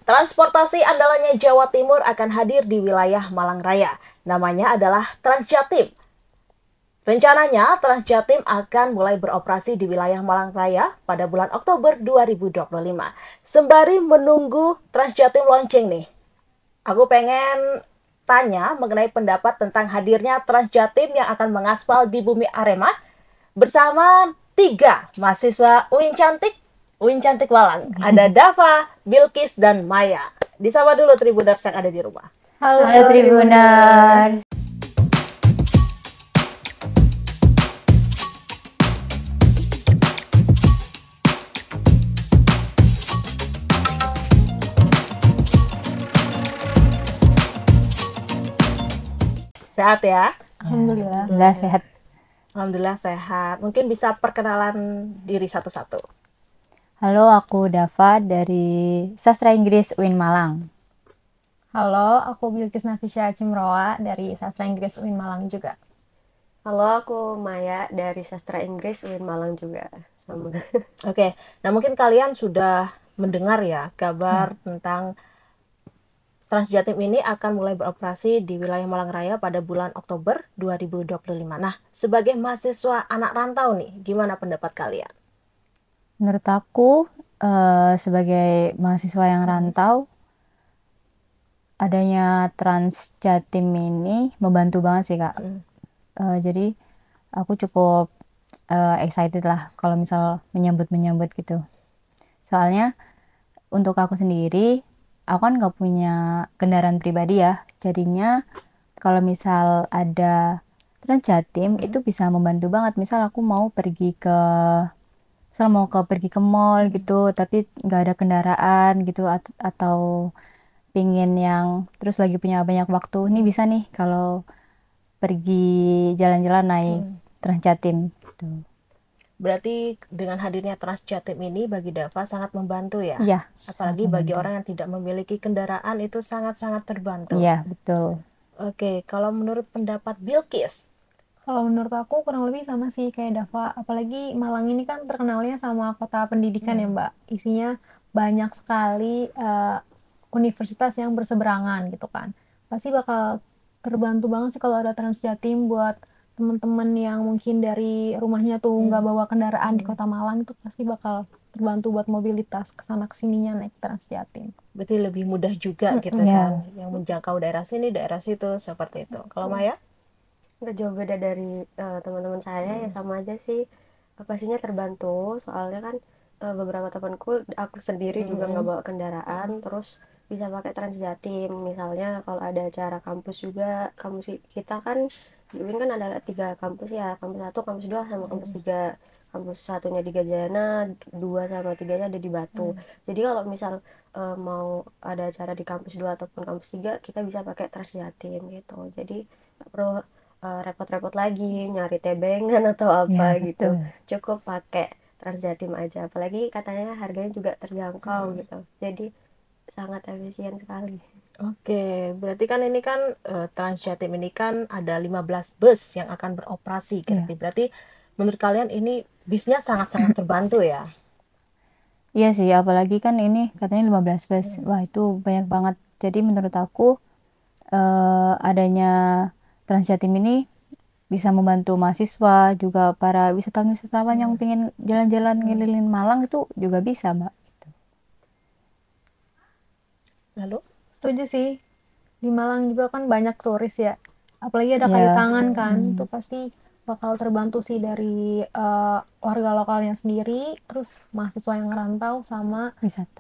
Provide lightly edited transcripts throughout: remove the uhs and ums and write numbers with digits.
Transportasi andalannya Jawa Timur akan hadir di wilayah Malang Raya. Namanya adalah Transjatim. Rencananya, Transjatim akan mulai beroperasi di wilayah Malang Raya pada bulan Oktober 2025. Sembari menunggu Transjatim launching nih, aku pengen tanya mengenai pendapat tentang hadirnya Transjatim yang akan mengaspal di bumi Arema bersama 3 mahasiswa UIN Cantik Malang. Ada Dava, Bilkis, dan Maya. Disapa dulu Tribuners yang ada di rumah. Halo Tribuners. Sehat ya? Alhamdulillah sehat. Alhamdulillah sehat. Mungkin bisa perkenalan diri satu-satu. Halo, aku Dava dari Sastra Inggris UIN Malang. Halo, aku Bilkis Nafisya Cimroa dari Sastra Inggris UIN Malang juga. Halo, aku Maya dari Sastra Inggris UIN Malang juga. Sama. Oke, nah mungkin kalian sudah mendengar ya kabar tentang Transjatim ini akan mulai beroperasi di wilayah Malang Raya pada bulan Oktober 2025. Nah, sebagai mahasiswa anak rantau nih, gimana pendapat kalian? Menurut aku, sebagai mahasiswa yang rantau, adanya Transjatim ini membantu banget sih, Kak. Jadi, aku cukup excited lah kalau misal menyambut gitu. Soalnya, untuk aku sendiri, aku kan nggak punya kendaraan pribadi ya. Jadinya, kalau misal ada Transjatim, itu bisa membantu banget. Misal aku mau pergi ke mall gitu, tapi nggak ada kendaraan gitu, atau pingin yang terus lagi punya banyak waktu, ini bisa nih kalau pergi jalan-jalan naik Transjatim gitu. Berarti dengan hadirnya Transjatim ini bagi Dava sangat membantu ya? Iya. Apalagi bagi orang yang tidak memiliki kendaraan itu sangat-sangat terbantu. Iya, betul. Oke, kalau menurut pendapat Bilkis? Kalau menurut aku kurang lebih sama sih kayak Dava. Apalagi Malang ini kan terkenalnya sama kota pendidikan ya Mbak. Isinya banyak sekali universitas yang berseberangan gitu kan. Pasti bakal terbantu banget sih kalau ada Transjatim buat teman-teman yang mungkin dari rumahnya tuh nggak bawa kendaraan di kota Malang, itu pasti bakal terbantu buat mobilitas kesana kesininya naik Transjatim. Berarti lebih mudah juga gitu kan, yang menjangkau daerah sini, daerah situ, seperti itu. Kalau Maya? Nggak jauh beda dari teman-teman saya, ya sama aja sih. Pastinya terbantu, soalnya kan beberapa temanku, aku sendiri juga nggak bawa kendaraan, terus bisa pakai Transjatim. Misalnya kalau ada acara kampus juga, kampus kita kan di UIN kan ada 3 kampus ya, kampus 1, kampus 2, sama kampus 3. Kampus satunya di Gajayana, 2 sama 3-nya ada di Batu. Jadi kalau misal mau ada acara di kampus 2 ataupun kampus 3, kita bisa pakai Transjatim gitu. Jadi nggak perlu repot-repot lagi nyari tebengan atau apa gitu. Cukup pakai Transjatim aja. Apalagi katanya harganya juga terjangkau gitu. Jadi sangat efisien sekali. Oke, berarti kan ini kan Transjatim ini kan ada 15 bus yang akan beroperasi gitu. Berarti menurut kalian ini bisnya sangat-sangat terbantu ya? Iya sih, apalagi kan ini katanya 15 bus. Wah, itu banyak banget. Jadi menurut aku adanya Transjatim ini bisa membantu mahasiswa, juga para wisatawan yang pengen jalan-jalan ngelilin Malang itu juga bisa, Mbak. Lalu? Setuju sih. Di Malang juga kan banyak turis ya. Apalagi ada kayu tangan kan, itu pasti bakal terbantu sih dari warga lokalnya sendiri, terus mahasiswa yang rantau sama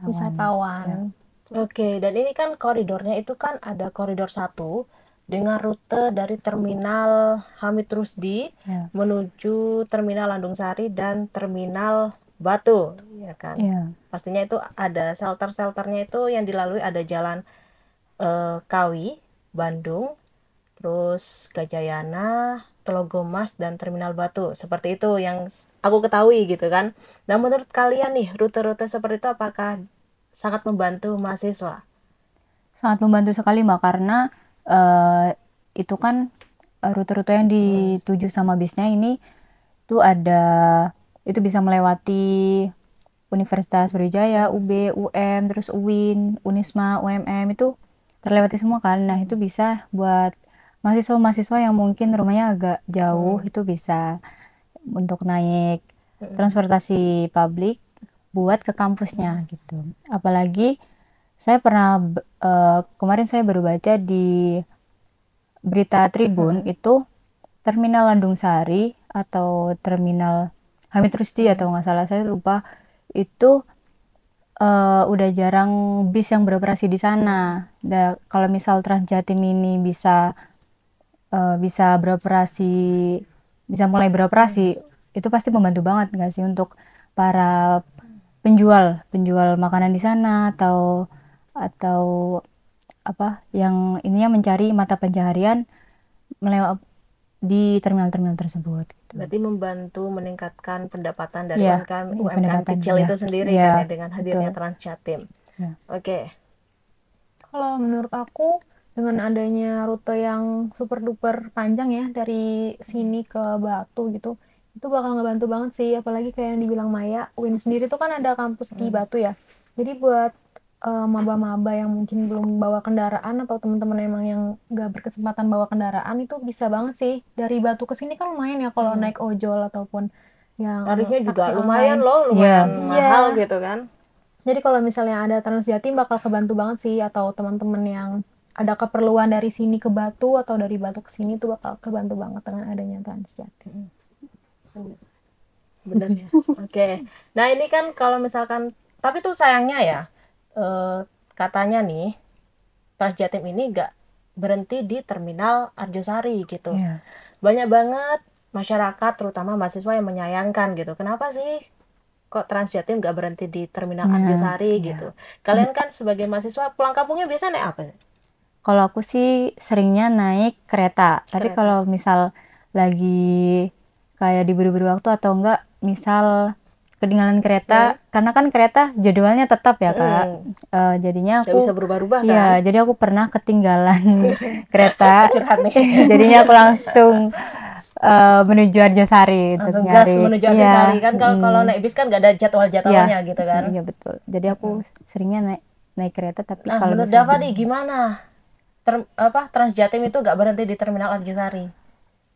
wisatawan. Oke, dan ini kan koridornya itu kan ada koridor 1 dengan rute dari terminal Hamid Rusdi menuju terminal Landung Sari dan terminal Batu, ya kan? Pastinya itu ada shelter-shelternya, itu yang dilalui ada jalan Kawi, Bandung, terus Gajayana, Telogomas, dan Terminal Batu. Seperti itu yang aku ketahui gitu kan. Nah, menurut kalian nih, rute-rute seperti itu apakah sangat membantu mahasiswa? Sangat membantu sekali, Mbak, karena itu kan rute-rute yang dituju sama bisnya ini tuh itu bisa melewati Universitas Sriwijaya, UB, UM, terus UIN, Unisma, UMM itu terlewati semua kan. Nah, itu bisa buat mahasiswa-mahasiswa yang mungkin rumahnya agak jauh itu bisa untuk naik transportasi publik buat ke kampusnya gitu. Apalagi saya pernah kemarin saya baru baca di berita Tribun itu terminal Landung Sari atau terminal Hamid Rusdi atau nggak salah saya lupa itu udah jarang bis yang beroperasi di sana. Kalau misal Transjatim ini bisa beroperasi, bisa mulai beroperasi, itu pasti membantu banget nggak sih untuk para penjual makanan di sana atau apa yang ininya mencari mata pencaharian di terminal-terminal tersebut gitu. Berarti membantu meningkatkan pendapatan dari Iya, UMKM pendapatan, kecil iya. itu sendiri Iya, kan ya dengan hadirnya betul. Transjatim. Iya. Oke. Kalau menurut aku dengan adanya rute yang super duper panjang ya dari sini ke Batu gitu, itu bakal ngebantu banget sih. Apalagi kayak yang dibilang Maya, UIN sendiri tuh kan ada kampus di Batu ya. Jadi buat maba-maba yang mungkin belum bawa kendaraan atau teman-teman emang yang gak berkesempatan bawa kendaraan itu bisa banget sih. Dari Batu ke sini kan lumayan ya kalau naik ojol ataupun yang Tarifnya juga taksi lumayan online. loh, lumayan Iya. mahal gitu kan. Jadi kalau misalnya ada Transjatim bakal kebantu banget sih, atau teman-teman yang ada keperluan dari sini ke Batu atau dari Batu ke sini tuh bakal kebantu banget dengan adanya Transjatim. Bener ya. Oke. Nah, ini kan kalau misalkan tapi tuh sayangnya ya katanya nih Transjatim ini nggak berhenti di terminal Arjosari gitu. Iya. Banyak banget masyarakat terutama mahasiswa yang menyayangkan gitu. Kenapa sih kok Transjatim nggak berhenti di terminal Arjosari gitu? Kalian kan sebagai mahasiswa pulang kampungnya biasa naik apa? Kalau aku sih seringnya naik kereta. Tapi Kereta. kalau misal lagi kayak diburu-buru waktu atau enggak misal ketinggalan kereta, karena kan kereta jadwalnya tetap ya Kak. Jadinya Nggak aku bisa berubah-ubah kan? iya, jadi aku pernah ketinggalan kereta. Curhat nih. Jadinya aku langsung menuju Arjosari untuk Langsung gas nyari. menuju Iya, Arjosari kan kalau naik bis kan nggak ada jadwal-jadwalnya gitu kan. iya betul. Jadi aku seringnya naik kereta, tapi Nah, kalau menurut misalnya Dava nih gimana? Transjatim itu nggak berhenti di terminal Arjosari?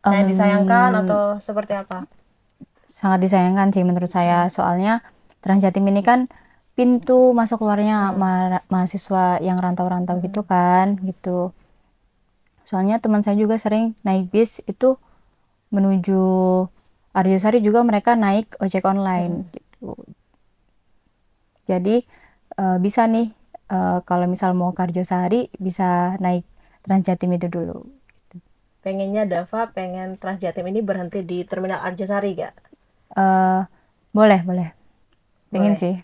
Saya disayangkan atau seperti apa? sangat disayangkan sih menurut saya, soalnya Transjatim ini kan pintu masuk keluarnya mahasiswa yang rantau-rantau gitu kan gitu. Soalnya teman saya juga sering naik bis itu menuju Arjosari juga mereka naik ojek online gitu. Jadi bisa nih kalau misal mau ke Arjosari bisa naik Transjatim itu dulu. Pengennya Dava pengen Transjatim ini berhenti di terminal Arjosari gak? Boleh pengen Boleh. sih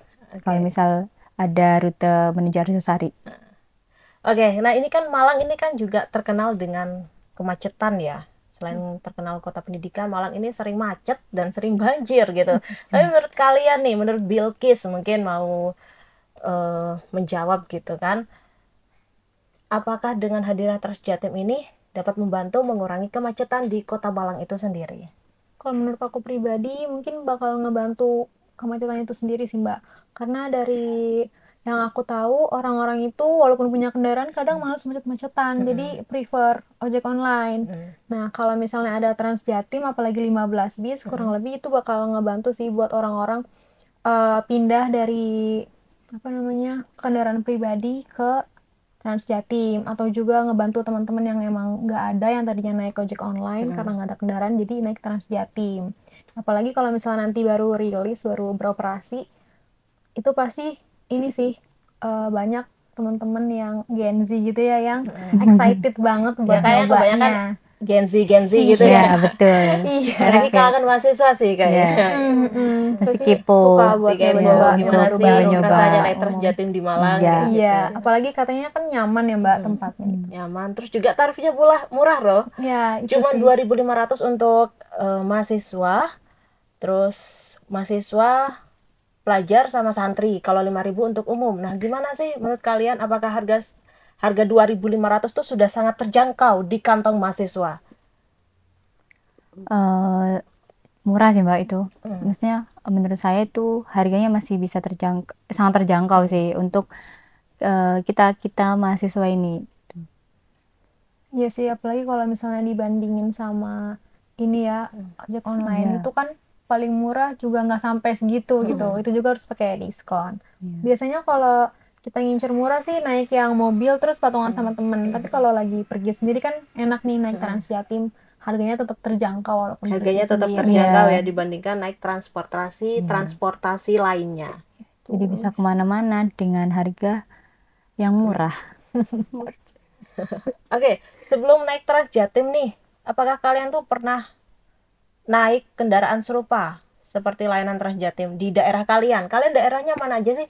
kalau misal ada rute menuju Arjosari. Oke, nah ini kan Malang ini kan juga terkenal dengan kemacetan ya. Selain terkenal kota pendidikan, Malang ini sering macet dan sering banjir gitu. Tapi menurut kalian nih, menurut Bilkis mungkin mau menjawab gitu kan. Apakah dengan hadirnya Transjatim ini dapat membantu mengurangi kemacetan di kota Malang itu sendiri? Kalau menurut aku pribadi mungkin bakal ngebantu kemacetan itu sendiri sih Mbak. Karena dari yang aku tahu orang-orang itu walaupun punya kendaraan kadang malas macet-macetan. Jadi prefer ojek online. Nah, kalau misalnya ada Transjatim apalagi 15 bis kurang lebih itu bakal ngebantu sih buat orang-orang pindah dari kendaraan pribadi ke Transjatim, atau juga ngebantu teman-teman yang emang nggak ada yang tadinya naik ojek online karena nggak ada kendaraan jadi naik Transjatim. Apalagi kalau misalnya nanti baru rilis, baru beroperasi, itu pasti ini sih banyak teman-teman yang Gen Z gitu ya yang excited banget buat kayak kebanyakan nyobanya. Gen Z gitu Iya, ya. betul. Apalagi kalangan mahasiswa sih kayaknya. Masih Pasti kepo. suka buat Kepo, nyoba-nyoba gimana yang sih baru-baru. rasanya naik Transjatim di Malang Iya. kayak gitu. Iya, apalagi katanya kan nyaman ya Mbak tempatnya gitu. Nyaman, terus juga tarifnya murah loh. Ya, itu Cuma sih. 2.500 untuk mahasiswa, terus mahasiswa, pelajar sama santri. Kalau 5.000 untuk umum. Nah, gimana sih menurut kalian apakah harga 2.500 tuh sudah sangat terjangkau di kantong mahasiswa? murah sih Mbak itu. Maksudnya menurut saya itu harganya masih bisa sangat terjangkau sih untuk kita mahasiswa ini. Iya sih, apalagi kalau misalnya dibandingin sama ini ya, ojek online Iya. itu kan paling murah juga nggak sampai segitu gitu. Itu juga harus pakai diskon. Biasanya kalau kita ngincer murah sih naik yang mobil terus patungan sama temen. Tapi kalau lagi pergi sendiri kan enak nih naik Transjatim. Harganya tetap terjangkau walaupun Harganya pergi tetap sendiri. terjangkau Iya. ya dibandingkan naik transportasi lainnya. Jadi bisa kemana-mana dengan harga yang murah. Oke, sebelum naik Transjatim nih, apakah kalian tuh pernah naik kendaraan serupa seperti layanan Transjatim di daerah kalian? Kalian daerahnya mana aja sih?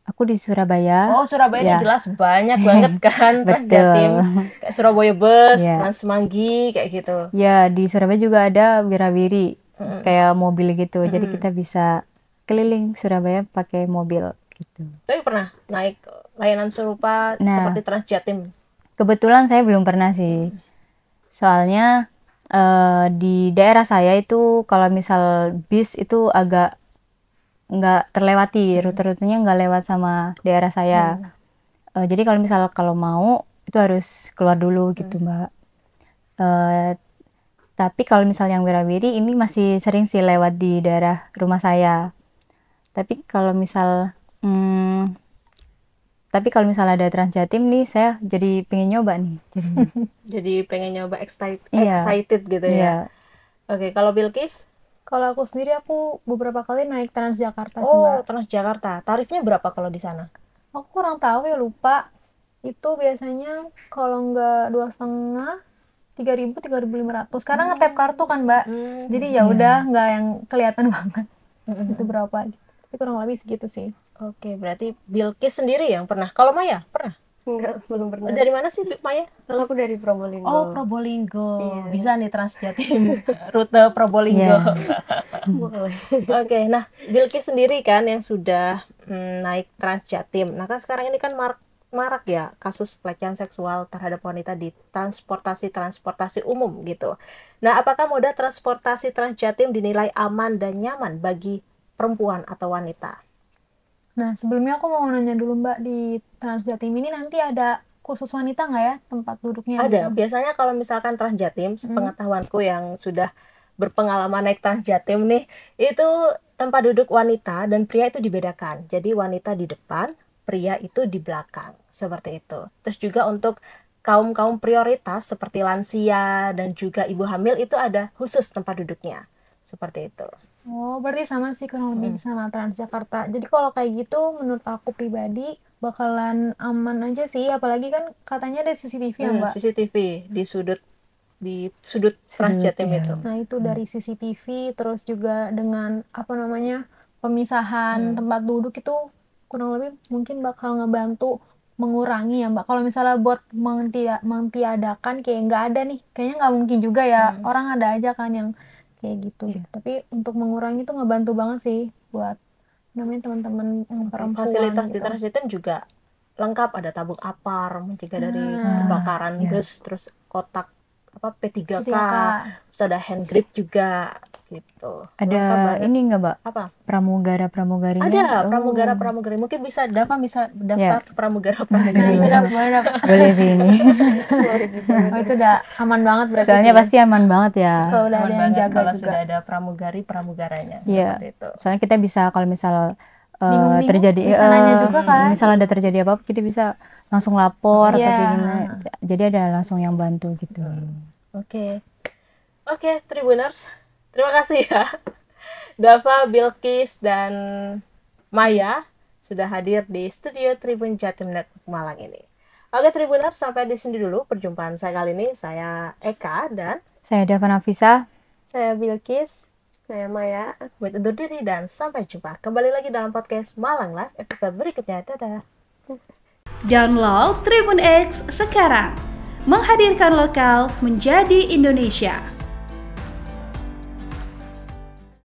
Aku di Surabaya. Oh, Surabaya ini Ya. jelas banyak banget kan Betul. Transjatim. Kayak Surabaya Bus, Ya. Transmanggi, kayak gitu. Ya, di Surabaya juga ada Wirawiri, kayak mobil gitu. Jadi kita bisa keliling Surabaya pakai mobil gitu. Tapi pernah naik layanan serupa Nah. seperti Transjatim? Kebetulan saya belum pernah sih. Soalnya di daerah saya itu kalau misal bis itu agak nggak terlewati, rute-rutenya nggak lewat sama daerah saya. Jadi kalau mau itu harus keluar dulu gitu Mbak. Tapi kalau misal yang Wirawiri ini masih sering sih lewat di daerah rumah saya. Tapi kalau misal ada Transjatim nih, saya jadi pengen nyoba nih. Jadi pengen nyoba Iya. excited gitu ya. Iya. Oke, kalau Bilkis? Kalau aku sendiri aku beberapa kali naik Transjakarta sih, Oh, Mbak. Transjakarta. Tarifnya berapa kalau di sana? Aku kurang tahu ya, lupa. Itu biasanya kalau nggak 2,5, 3.000, 3.500. Sekarang nge-tap kartu kan, Mbak. Jadi ya udah nggak yang kelihatan banget itu berapa gitu. Tapi kurang lebih segitu sih. Oke, berarti Bilkis sendiri yang pernah. Kalau Maya, pernah? Enggak, belum pernah. Dari mana sih Maya? Kalau aku dari Probolinggo. Oh, Probolinggo. Iya. Bisa nih Transjatim rute Probolinggo. Boleh. Oke, nah Bilkis sendiri kan yang sudah naik Transjatim. Nah kan sekarang ini kan marak ya kasus pelecehan seksual terhadap wanita di transportasi umum gitu. Nah, apakah moda transportasi Transjatim dinilai aman dan nyaman bagi perempuan atau wanita? Nah, sebelumnya aku mau nanya dulu Mbak, di Transjatim ini nanti ada khusus wanita nggak ya tempat duduknya? Ada. gitu? Biasanya kalau misalkan Transjatim, sepengetahuanku yang sudah berpengalaman naik Transjatim nih, itu tempat duduk wanita dan pria itu dibedakan. Jadi wanita di depan, pria itu di belakang. Seperti itu. Terus juga untuk kaum prioritas seperti lansia dan juga ibu hamil itu ada khusus tempat duduknya. Seperti itu. Oh, berarti sama sih kurang lebih sama Transjakarta. Jadi kalau kayak gitu menurut aku pribadi bakalan aman aja sih, apalagi kan katanya ada CCTV ya, Mbak. CCTV di sudut Transjatim ya. itu. Nah, itu dari CCTV terus juga dengan pemisahan tempat duduk itu kurang lebih mungkin bakal ngebantu mengurangi ya, Mbak. Kalau misalnya buat mentiadakan kayak nggak ada nih, kayaknya nggak mungkin juga ya. Orang ada aja kan yang kayak gitu. Tapi untuk mengurangi itu ngebantu banget sih buat namanya teman-teman yang perempuan Fasilitas di gitu. Transjatim juga lengkap, ada tabung apar mencegah dari kebakaran gas, terus kotak P3K, terus ada hand grip juga gitu. Lengkap Ada banget. ini nggak Mbak? Apa? Pramugarinya? Ada Oh. pramugara. Mungkin bisa Dava bisa daftar pramugara. Boleh. Boleh sih ini. Oh, itu udah aman banget berarti Soalnya sih ya. pasti aman banget ya. Kalau udah ada Aman yang banget jaga kalau juga. sudah ada pramugaranya Iya. seperti itu. Soalnya kita bisa kalau misal Bingung-bingung, terjadi bisa nanya juga kan. misal ada terjadi apa kita bisa langsung lapor atau Iya. kayak gini. Jadi ada langsung yang bantu gitu. Oke, Tribuners. Terima kasih ya. Dava, Bilkis, dan Maya sudah hadir di studio Tribun Jatim Network Malang ini. Oke, Tribuners, sampai di sini dulu perjumpaan saya kali ini. Saya Eka dan Saya Dava Nafisa. Saya Bilkis. Saya Maya. pamit undur diri dan sampai jumpa. Kembali lagi dalam podcast Malang Live episode berikutnya. Dadah. Download Tribun X sekarang. Menghadirkan lokal menjadi Indonesia.